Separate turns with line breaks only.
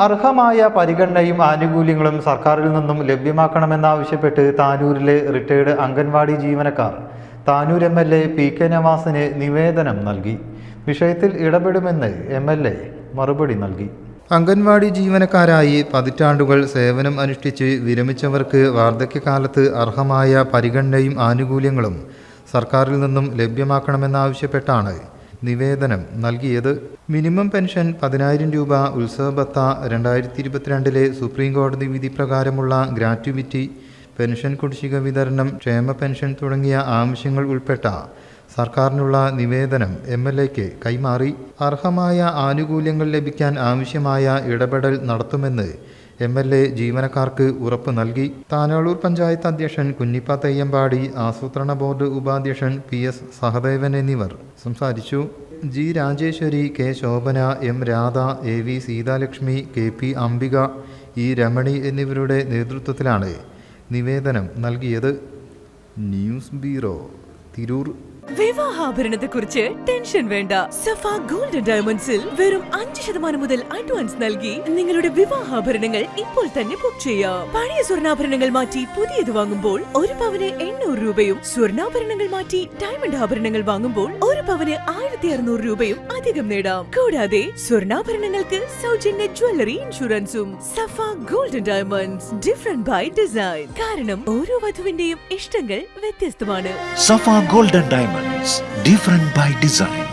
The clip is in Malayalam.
അർഹമായ പരിഗണനയും ആനുകൂല്യങ്ങളും സർക്കാരിൽ നിന്നും ലഭ്യമാക്കണമെന്നാവശ്യപ്പെട്ട് താനൂരിലെ റിട്ടയർഡ് അംഗൻവാടി ജീവനക്കാർ താനൂർ MLA PK നവാസിന് നിവേദനം നൽകി. വിഷയത്തിൽ ഇടപെടുമെന്ന് MLA മറുപടി നൽകി. അംഗൻവാടി ജീവനക്കാരായി പതിറ്റാണ്ടുകൾ സേവനം അനുഷ്ഠിച്ച് വിരമിച്ചവർക്ക് വാർദ്ധക്യകാലത്ത് അർഹമായ പരിഗണനയും ആനുകൂല്യങ്ങളും സർക്കാരിൽ നിന്നും ലഭ്യമാക്കണമെന്നാവശ്യപ്പെട്ടാണ് നിവേദനം നൽകിയത്. മിനിമം പെൻഷൻ 10,000 രൂപ, ഉത്സവ ഭത്ത, 2022 സുപ്രീം കോടതി വിധി പ്രകാരമുള്ള ഗ്രാറ്റുവിറ്റി, പെൻഷൻ കുടിശ്ശിക വിതരണം, ക്ഷേമ പെൻഷൻ തുടങ്ങിയ ആവശ്യങ്ങൾ ഉൾപ്പെട്ട സർക്കാരിനുള്ള നിവേദനം MLAക്ക് കൈമാറി. അർഹമായ ആനുകൂല്യങ്ങൾ ലഭിക്കാൻ ആവശ്യമായ ഇടപെടൽ നടത്തുമെന്ന് MLA ജീവനക്കാർക്ക് ഉറപ്പ് നൽകി. താനാളൂർ പഞ്ചായത്ത് അധ്യക്ഷൻ കുഞ്ഞിപ്പ തെയ്യമ്പാടി, ആസൂത്രണ ബോർഡ് ഉപാധ്യക്ഷൻ PS സഹദേവൻ എന്നിവർ സംസാരിച്ചു. G Rajeshwari, K Shobhana, M Radha, AV Seethalakshmi, KP Ambika, E Ramani എന്നിവരുടെ നേതൃത്വത്തിലാണ് നിവേദനം നൽകിയത്. News bureau, Tirur.
വിവാഹാഭരണത്തെക്കുറിച്ച് ടെൻഷൻ വേണ്ട. സഫ ഗോൾഡ് ഡയമണ്ട്സിൽ വെറും 5% മുതൽ അഡ്വാൻസ് നൽകി നിങ്ങളുടെ വിവാഹാഭരണങ്ങൾ ഇപ്പോൾ തന്നെ ബുക്ക് ചെയ്യാം. പഴയ സ്വർണ്ണാഭരണങ്ങൾ മാറ്റി പുതിയത് വാങ്ങുമ്പോൾ 1 പവന് 800 രൂപയും, സ്വർണ്ണാഭരണങ്ങൾ മാറ്റി ഡയമണ്ട് ആഭരണങ്ങൾ വാങ്ങുമ്പോൾ 1 പവന് 1600 രൂപയും അധികം നേടാം. കൂടാതെ സ്വർണ്ണാഭരണങ്ങൾക്ക് സൗജന്യ ജ്വല്ലറി ഇൻഷുറൻസും. Safa gold diamonds, different by design. കാരണം ഓരോ വധുവിന്റെയും ഇഷ്ടങ്ങൾ വ്യത്യസ്തമാണ്.
Safa Golden Diamonds, different by design.